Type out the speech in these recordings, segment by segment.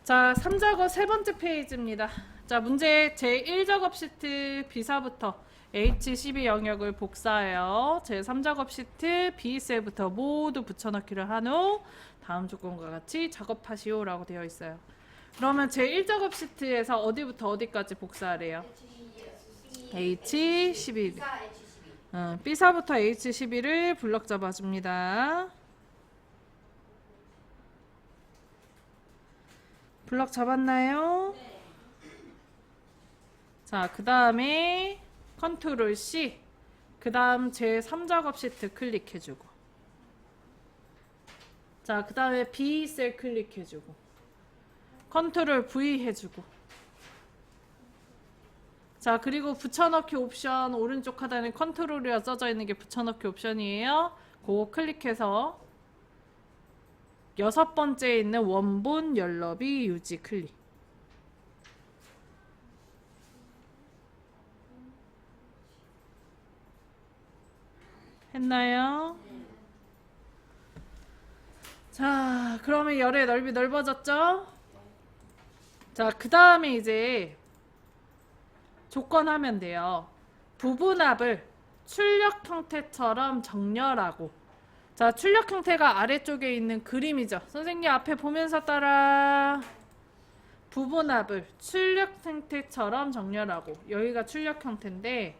자, 3작업 세 번째 페이지입니다. 자, 문제 제1작업 시트 B사부터 H12 영역을 복사해요. 제3작업 시트 B셀부터 모두 붙여넣기를 한 후 다음 조건과 같이 작업하시오 라고 되어 있어요. 그러면 제1작업 시트에서 어디부터 어디까지 복사하래요? H12. B사부터 H12를 블럭 잡아줍니다. 블럭 잡았나요? 네. 자, 그 다음에 컨트롤 C, 그 다음 제3작업 시트 클릭해주고, 자, 그 다음에 B 셀 클릭해주고, 컨트롤 V 해주고, 자, 그리고 붙여넣기 옵션 오른쪽 하단에 컨트롤이라 써져 있는 게 붙여넣기 옵션이에요. 그거 클릭해서 6번째에 있는 원본 열너비 유지 클릭. 했나요? 자, 그러면 열의 넓이 넓어졌죠? 자, 그 다음에 이제 조건 하면 돼요. 부분압을 출력 형태처럼 정렬하고. 자, 출력 형태가 아래쪽에 있는 그림이죠. 선생님 앞에 보면서 따라. 부분압을 출력 형태처럼 정렬하고. 여기가 출력 형태인데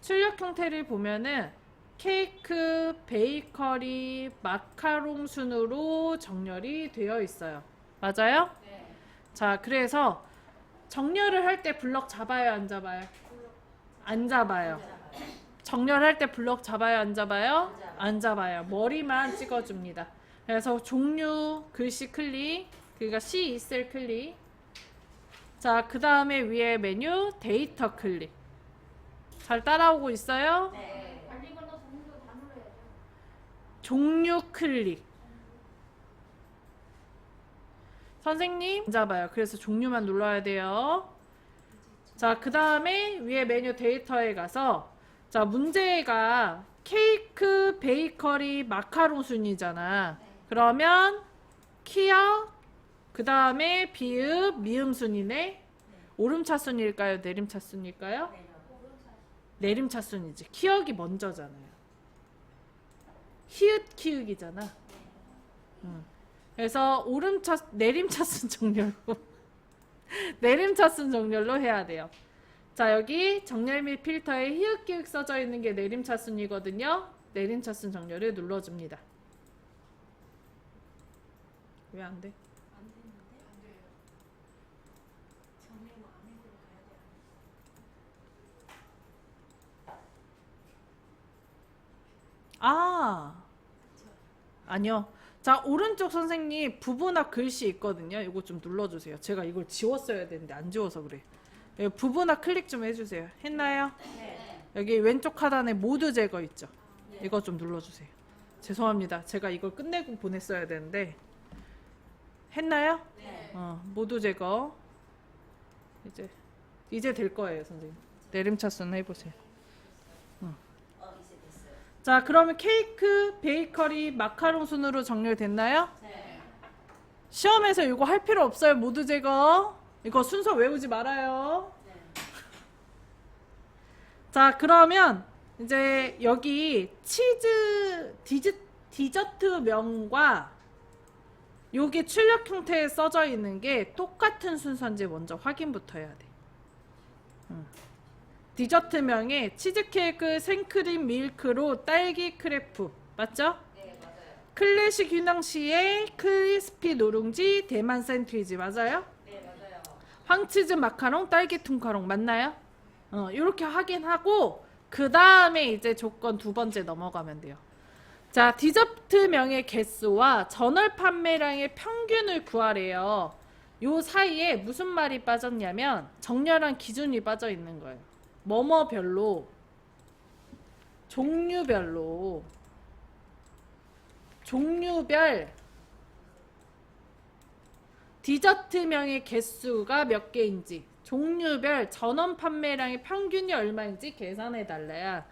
출력 형태를 보면은 케이크, 베이커리, 마카롱 순으로 정렬이 되어 있어요. 맞아요? 네. 자, 그래서 정렬을 할 때 블럭 잡아요, 안 잡아요? 안 잡아요. 정렬할 때 블럭 잡아요, 안 잡아요? 안 잡아요. 머리만 찍어줍니다. 그래서 종류 글씨 클릭, 그러니까 C2셀 클릭. 자, 그 다음에 위에 메뉴 데이터 클릭. 잘 따라오고 있어요? 네. 관리 번호 종류 다 눌러야죠. 종류 클릭. 선생님, 안 잡아요. 그래서 종류만 눌러야 돼요. 자, 그 다음에 위에 메뉴 데이터에 가서 자, 문제가 케이크, 베이커리, 마카롱 순이잖아. 그러면 키역, 그 다음에 비읍, 미음 순이네. 오름차 순일까요? 내림차 순일까요? 내림차 순이지. 키역이 먼저잖아요. 히읗 키읔이잖아. 그래서 오름차, 내림차순 정렬로 내림차순 정렬로 해야 돼요. 자, 여기 정렬 및 필터에 히읗기읗 써져 있는 게 내림차순이거든요. 내림차순 정렬을 눌러줍니다. 왜 안 돼? 안 되는데? 안 돼요. 정리만 안 해도 가야 돼. 아니요. 자, 오른쪽 선생님 부분합 글씨 있거든요. 이거 좀 눌러주세요. 제가 이걸 지웠어야 되는데 안 지워서 그래. 여기 부분합 클릭 좀 해주세요. 했나요? 네. 여기 왼쪽 하단에 모두 제거 있죠. 네. 이거 좀 눌러주세요. 죄송합니다. 제가 이걸 끝내고 보냈어야 되는데 했나요? 네. 모두 제거. 이제 될 거예요, 선생님. 내림차순 해보세요. 이제 됐어요. 자, 그러면 케이크, 베이커리, 마카롱 순으로 정렬됐나요? 네. 시험에서 이거 할 필요 없어요. 모두 제거. 이거 순서 외우지 말아요. 네. 자, 그러면 이제 여기 치즈 디저트명과 여기 출력 형태에 써져 있는 게 똑같은 순서인지 먼저 확인부터 해야 돼. 디저트명에 치즈케이크, 생크림 밀크로 딸기 크레프 맞죠? 네, 맞아요. 클래식 휘낭시에 크리스피 노룽지 대만 샌드위치 맞아요? 네, 맞아요. 황치즈 마카롱 딸기 퉁카롱 맞나요? 이렇게 확인하고 그 다음에 이제 조건 두 번째 넘어가면 돼요. 자, 디저트명의 개수와 전월 판매량의 평균을 구하래요. 요 사이에 무슨 말이 빠졌냐면 정렬한 기준이 빠져 있는 거예요. 뭐뭐별로, 종류별 디저트명의 개수가 몇 개인지, 종류별 전원 판매량의 평균이 얼마인지 계산해 달래야.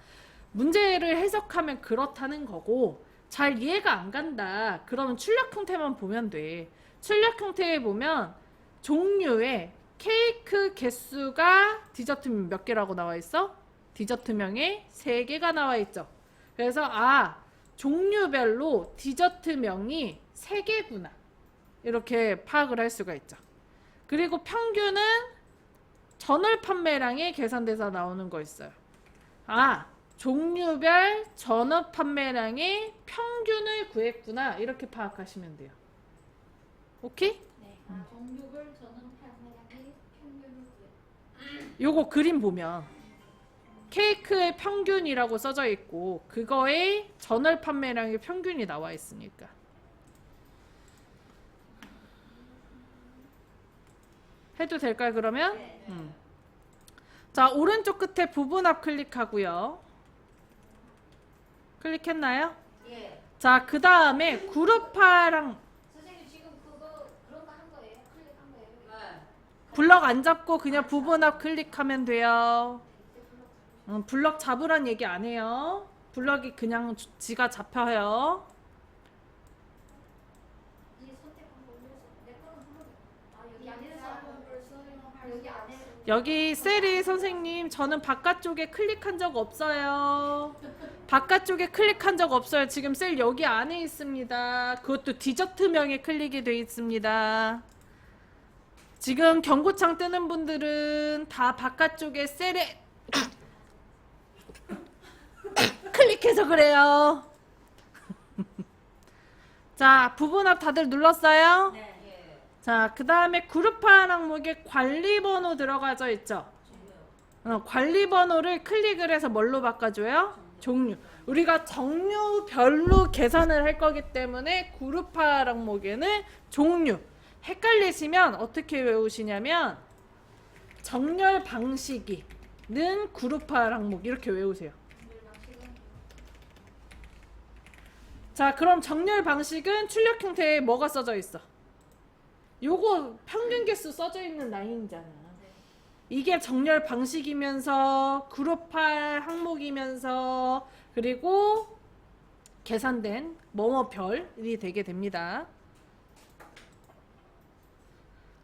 문제를 해석하면 그렇다는 거고, 잘 이해가 안 간다. 그러면 출력 형태만 보면 돼. 출력 형태에 보면 종류에 케이크 개수가 디저트명 몇 개라고 나와 있어? 디저트명에 3개가 나와 있죠. 그래서 종류별로 디저트명이 3개구나. 이렇게 파악을 할 수가 있죠. 그리고 평균은 전월 판매량에 계산돼서 나오는 거 있어요. 종류별 전월 판매량의 평균을 구했구나. 이렇게 파악하시면 돼요. 오케이? 네. 종류별 저는 판매량의 평균을 구해. 요거 그림 보면 케이크의 평균이라고 써져 있고 그거의 전월 판매량의 평균이 나와 있으니까. 해도 될까요, 그러면? 자, 오른쪽 끝에 부분합 클릭하고요. 클릭했나요? 예. 자, 그 다음에 그룹화랑 선생님 지금 그런 거 한 거예요? 클릭한 거예요? 네. 블럭 안 잡고 그냥 부분합 클릭하면 돼요. 블럭 잡으란 얘기 안 해요. 블럭이 그냥 지가 잡혀요. 이 선택한 거 올려서 내 거는 여기 안에서 하는 걸 써요. 여기 안에 여기 셀이 선생님 저는 바깥쪽에 클릭한 적 없어요. 바깥쪽에 클릭한 적 없어요. 지금 셀 여기 안에 있습니다. 그것도 디저트명에 클릭이 돼 있습니다. 지금 경고창 뜨는 분들은 다 바깥쪽에 셀에 클릭해서 그래요. 자, 부분합 다들 눌렀어요? 네. 예. 자, 그 다음에 그룹화 항목에 관리번호 들어가져 있죠? 관리번호를 클릭을 해서 뭘로 바꿔줘요? 종류. 우리가 종류별로 계산을 할 거기 때문에 그룹화 항목에는 종류. 헷갈리시면 어떻게 외우시냐면 정렬 방식이는 그룹화 항목 이렇게 외우세요. 자, 그럼 정렬 방식은 출력 형태에 뭐가 써져 있어? 요거 평균 개수 써져 있는 라인이잖아. 이게 정렬 방식이면서 그룹화 항목이면서 그리고 계산된 뭐뭐별이 되게 됩니다.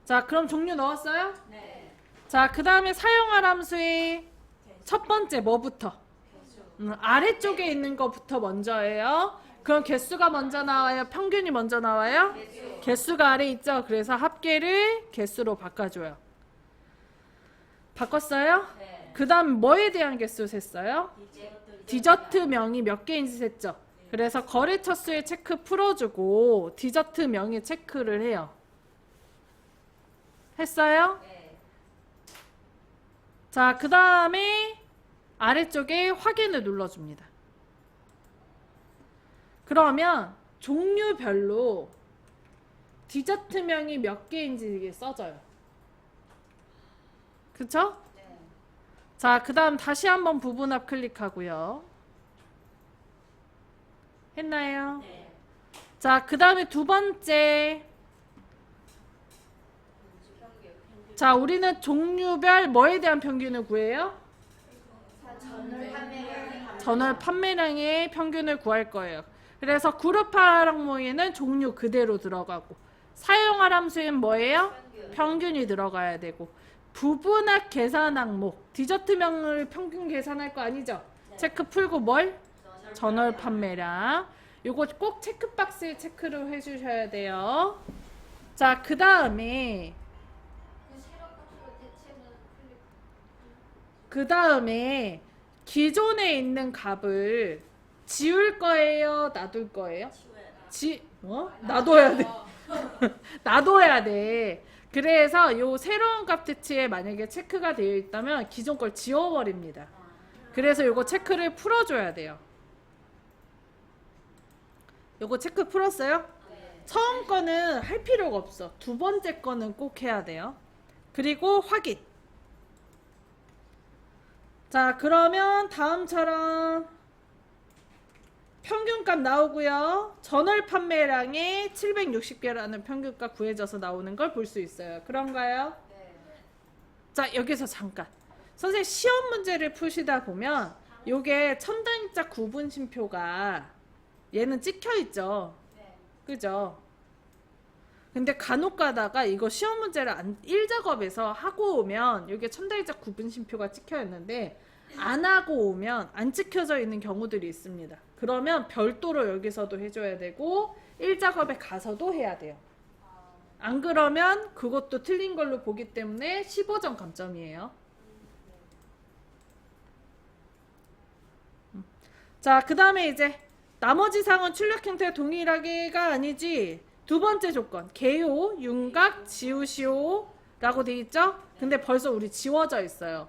자, 그럼 종류 넣었어요? 네. 자, 그 다음에 사용할 함수의 첫 번째 뭐부터? 아래쪽에 있는 거부터 먼저예요. 그럼 개수가 먼저 나와요? 평균이 먼저 나와요? 개수가 아래 있죠? 그래서 합계를 개수로 바꿔줘요. 바꿨어요? 네. 그 다음 뭐에 대한 개수 셌어요? 디저트명이 몇 개인지 셌죠? 그래서 거래처 수의 체크 풀어주고 디저트명의 체크를 해요. 했어요? 네. 자, 그 다음에 아래쪽에 확인을 눌러줍니다. 그러면 종류별로 디저트명이 몇 개인지 이게 써져요. 그쵸? 네. 자, 그 다음 다시 한번 부분합 클릭하고요. 했나요? 네. 자, 그 다음에 두 번째. 자, 우리는 종류별 뭐에 대한 평균을 구해요? 전월 판매량의 평균을 구할 거예요. 그래서 그룹화 항목에는 종류 그대로 들어가고 사용할 함수엔 뭐예요? 평균이 들어가야 되고 부분합 계산 항목 디저트명을 평균 계산할 거 아니죠? 체크 풀고 뭘? 전월 판매량. 요거 꼭 체크박스에 체크를 해주셔야 돼요. 자, 그 다음에 기존에 있는 값을 지울 거예요? 놔둘 거예요? 놔둬야 돼. 놔둬야 돼. 그래서 요 새로운 값 대치에 만약에 체크가 되어 있다면 기존 걸 지워버립니다. 그래서 요거 체크를 풀어줘야 돼요. 요거 체크 풀었어요? 처음 거는 할 필요가 없어. 두 번째 거는 꼭 해야 돼요. 그리고 확인. 자, 그러면 다음처럼 평균값 나오고요. 전월 판매량에 760개라는 평균값 구해져서 나오는 걸 볼 수 있어요. 그런가요? 네. 자, 여기서 잠깐. 선생님 시험 문제를 푸시다 보면 요게 첨단입자 구분, 표가 얘는 찍혀 있죠. 네. 그죠? 근데 간혹 가다가 이거 시험 문제를 1작업에서 하고 오면 여기에 천자일작 구분심표가 찍혀 있는데 안 하고 오면 안 찍혀져 있는 경우들이 있습니다. 그러면 별도로 여기서도 해줘야 되고 1작업에 가서도 해야 돼요. 안 그러면 그것도 틀린 걸로 보기 때문에 15점 감점이에요. 자, 그 다음에 이제 나머지 상은 출력 형태 동일하게가 아니지. 두 번째 조건, 개요, 윤곽, 지우시오 라고 돼 있죠? 근데 벌써 우리 지워져 있어요.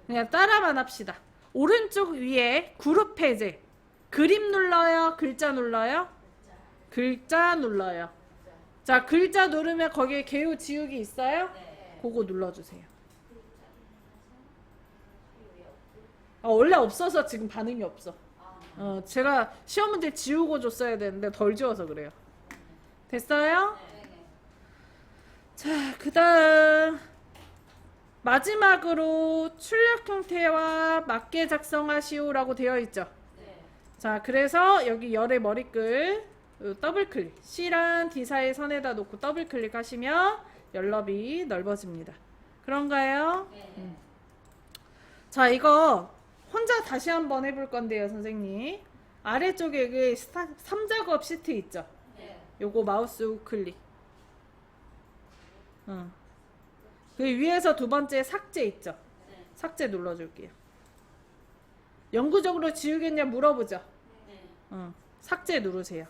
그냥 따라만 합시다. 오른쪽 위에 그룹 해제. 그림 눌러요? 글자 눌러요? 글자 눌러요. 자, 글자 누르면 거기에 개요, 지우기 있어요? 그거 눌러주세요. 원래 없어서 지금 반응이 없어. 제가 시험 문제 지우고 줬어야 되는데 덜 지워서 그래요. 됐어요? 자, 그 다음 마지막으로 출력 형태와 맞게 작성하시오라고 되어 있죠. 자, 그래서 여기 열의 머리글 더블 클릭, C랑 D 사이 선에다 놓고 더블 클릭하시면 열너비 넓어집니다. 그런가요? 자, 이거 혼자 다시 한번 해볼 건데요, 선생님. 아래쪽에 여기 3작업 시트 있죠? 요거 마우스 우클릭. 그 위에서 두 번째 삭제 있죠? 삭제 눌러줄게요. 영구적으로 지우겠냐 물어보죠? 삭제 누르세요.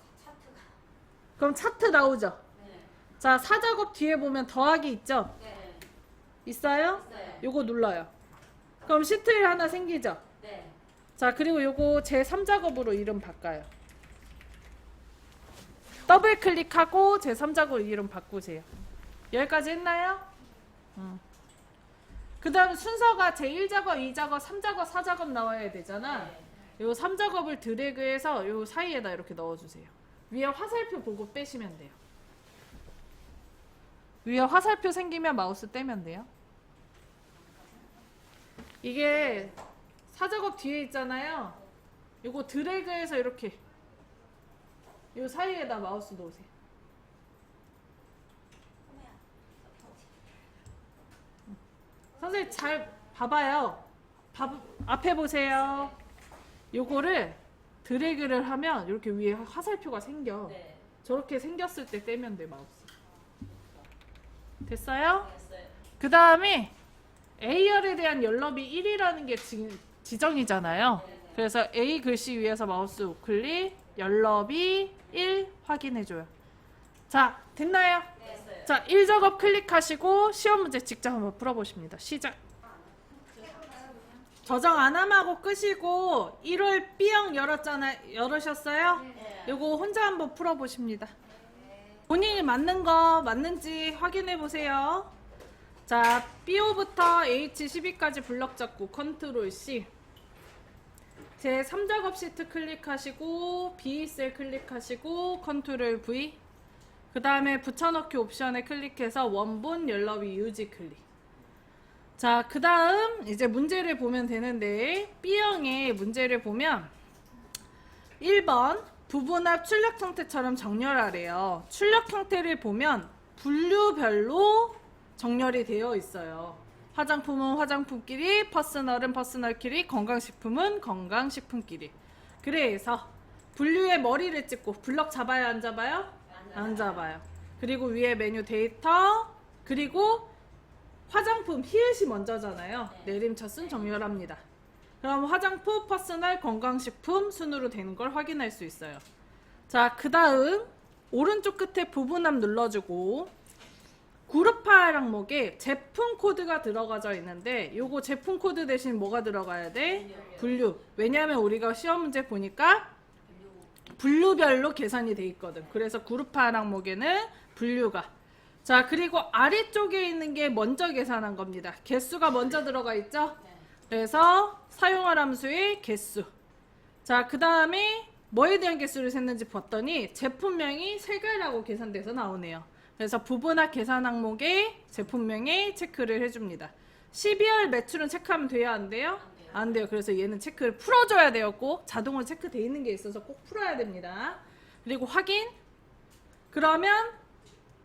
그럼 차트 나오죠? 자, 4작업 뒤에 보면 더하기 있죠? 있어요? 요거 눌러요. 그럼 시트1 하나 생기죠? 자, 그리고 요거 제 3작업으로 이름 바꿔요. 더블 클릭하고 제 3작업으로 이름 바꾸세요. 여기까지 했나요? 그 다음 순서가 제 1작업, 2작업, 3작업, 4작업 나와야 되잖아. 요 3작업을 드래그해서 요 사이에다 이렇게 넣어주세요. 위에 화살표 보고 빼시면 돼요. 위에 화살표 생기면 마우스 떼면 돼요. 이게 4작업 뒤에 있잖아요. 요거 드래그해서 이렇게 요 사이에다 마우스 놓으세요. 선생님 잘 봐봐요. 앞에 보세요. 요거를 드래그를 하면 이렇게 위에 화살표가 생겨. 저렇게 생겼을 때 떼면 돼, 마우스. 됐어요? 그 다음에 A열에 대한 열너비 1이라는 게 지정이잖아요. 그래서 A 글씨 위에서 마우스 우클릭, 열너비 1 확인해줘요. 자, 됐나요? 자, 1작업 클릭하시고 시험 문제 직접 한번 풀어보십니다. 시작. 저장 안 함하고 끄시고 1월 B형 열으셨어요? 요거 혼자 한번 풀어보십니다. 본인이 맞는 거 맞는지 확인해 보세요. 자, BO부터 H12까지 블럭 잡고 컨트롤 C. 제 3작업 시트 클릭하시고 B셀 클릭하시고 컨트롤 V. 그 다음에 붙여넣기 옵션에 클릭해서 원본 열너비 유지 클릭. 자, 그 다음 이제 문제를 보면 되는데 B형의 문제를 보면 1번 부분합 출력 형태처럼 정렬하래요. 출력 형태를 보면 분류별로 정렬이 되어 있어요. 화장품은 화장품끼리, 퍼스널은 퍼스널끼리, 건강식품은 건강식품끼리. 그래서 분류의 머리를 찍고 블럭 잡아요, 안 잡아요? 안 잡아요. 그리고 위에 메뉴 데이터, 그리고 화장품 히읗이 먼저잖아요. 내림차순 정렬합니다. 그럼 화장품, 퍼스널, 건강식품 순으로 되는 걸 확인할 수 있어요. 자, 그 다음 오른쪽 끝에 부분합 눌러주고 그룹화 항목에 제품 코드가 들어가져 있는데 요거 제품 코드 대신 뭐가 들어가야 돼? 분류. 왜냐하면 우리가 시험 문제 보니까 분류별로 계산이 돼 있거든. 그래서 그룹화 항목에는 분류가. 자, 그리고 아래쪽에 있는 게 먼저 계산한 겁니다. 개수가 먼저 들어가 있죠? 그래서 사용할 함수의 개수. 자, 그 다음에 뭐에 대한 개수를 셌는지 봤더니 제품명이 3개라고 계산돼서 나오네요. 그래서 부분합 계산 항목에 제품명에 체크를 해줍니다. 12월 매출은 체크하면 돼요? 안 돼요? 안 돼요. 그래서 얘는 체크를 풀어줘야 돼요. 꼭 자동으로 체크되어 있는 게 있어서 꼭 풀어야 됩니다. 그리고 확인. 그러면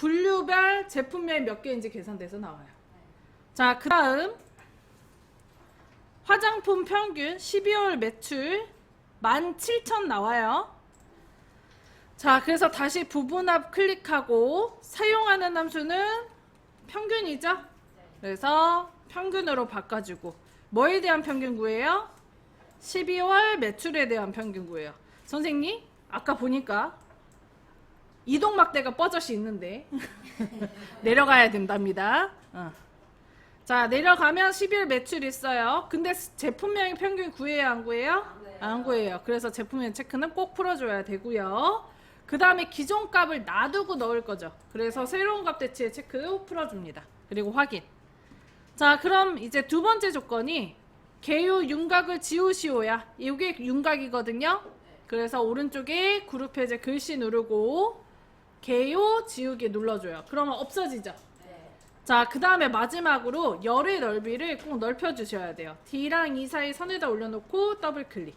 분류별 제품명이 몇 개인지 계산돼서 나와요. 자, 그 다음 화장품 평균 12월 매출 17,000 나와요. 자, 그래서 다시 부분합 클릭하고 사용하는 함수는 평균이죠. 그래서 평균으로 바꿔주고 뭐에 대한 평균 구해요? 12월 매출에 대한 평균 구해요. 선생님 아까 보니까 이동막대가 뻐젓이 있는데 내려가야 된답니다. 자, 내려가면 12월 매출 있어요. 근데 제품명의 평균 구해요, 안 구해요? 안 구해요. 그래서 제품명 체크는 꼭 풀어줘야 되고요. 그 다음에 기존 값을 놔두고 넣을 거죠. 그래서 새로운 값 대치의 체크 풀어줍니다. 그리고 확인. 자, 그럼 이제 두 번째 조건이 개요 윤곽을 지우시오야. 이게 윤곽이거든요. 그래서 오른쪽에 그룹 해제 글씨 누르고 개요 지우기 눌러줘요. 그러면 없어지죠. 자, 그 다음에 마지막으로 열의 넓이를 꼭 넓혀주셔야 돼요. D랑 E 사이 선에다 올려놓고 더블 클릭.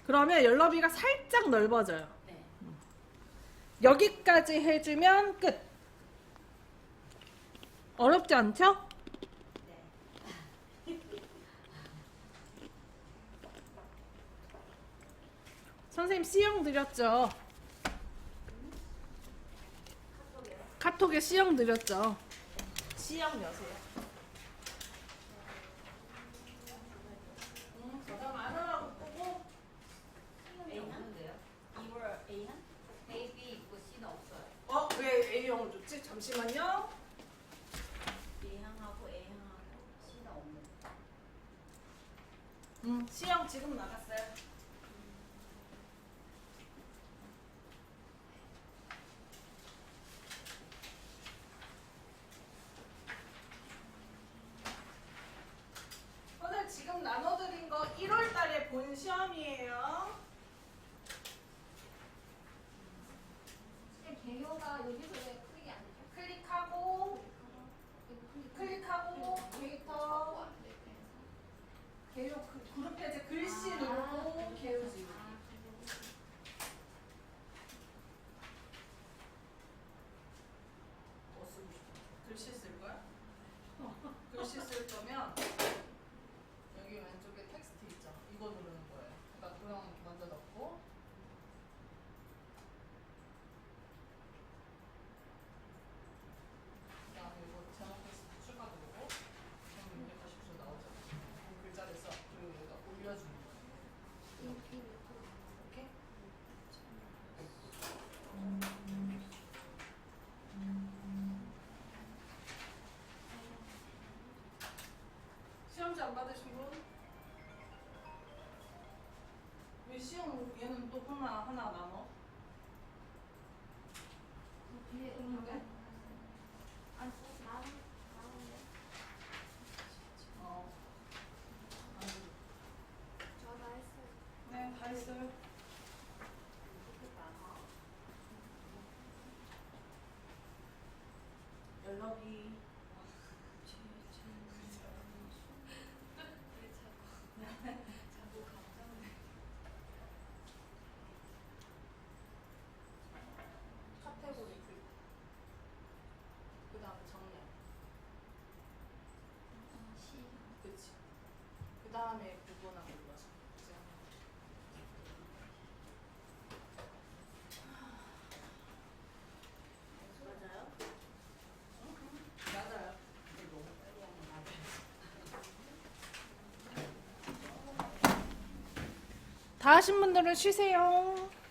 그러면 열 너비가 살짝 넓어져요. 여기까지 해주면 끝. 어렵지 않죠? 선생님 C형 드렸죠? 카톡에 C형 드렸죠? C형 여세요. 저장 안 하라고 보고 A는 없는데요? 2월 A는? A, B 있고 C는 없어요. 왜 A형을 줬지? 잠시만요. B항하고 A항하고 C는 없는. C형 지금 나갔어요. 오늘 지금 나눠드린 거 1월 달에 본 시험이에요. 개요가 여기서 왜 클릭이 안 되죠? 클릭하고 데이터 개요 그룹 해제 글씨 누르고 개요 지우기. 뭐 쓰고 싶어? 글씨 쓸 거야? 글씨 쓸 거면 여기 왼쪽에 텍스트 있죠? 이거 누르는 거예요. 그러니까 도형 먼저 넣고 그다음에 이거 제목 텍스트 추가 누르고 그럼 640초 나오죠. 그 글자를 써. 그리고 여기다 올려주는 거예요. 오케이? 시험지 안 받으신 분? 왜 시험 얘는 또 하나 나눠? 뒤에 있는데? 아니 나오는데 저 다 했어요. 네, 다 했어요. 연락이 카테고리 그 다음에 정렬. 그치. 그 다음에 구분하고 눌러서. 맞아요? 맞아요. 다 하신 분들은 쉬세요.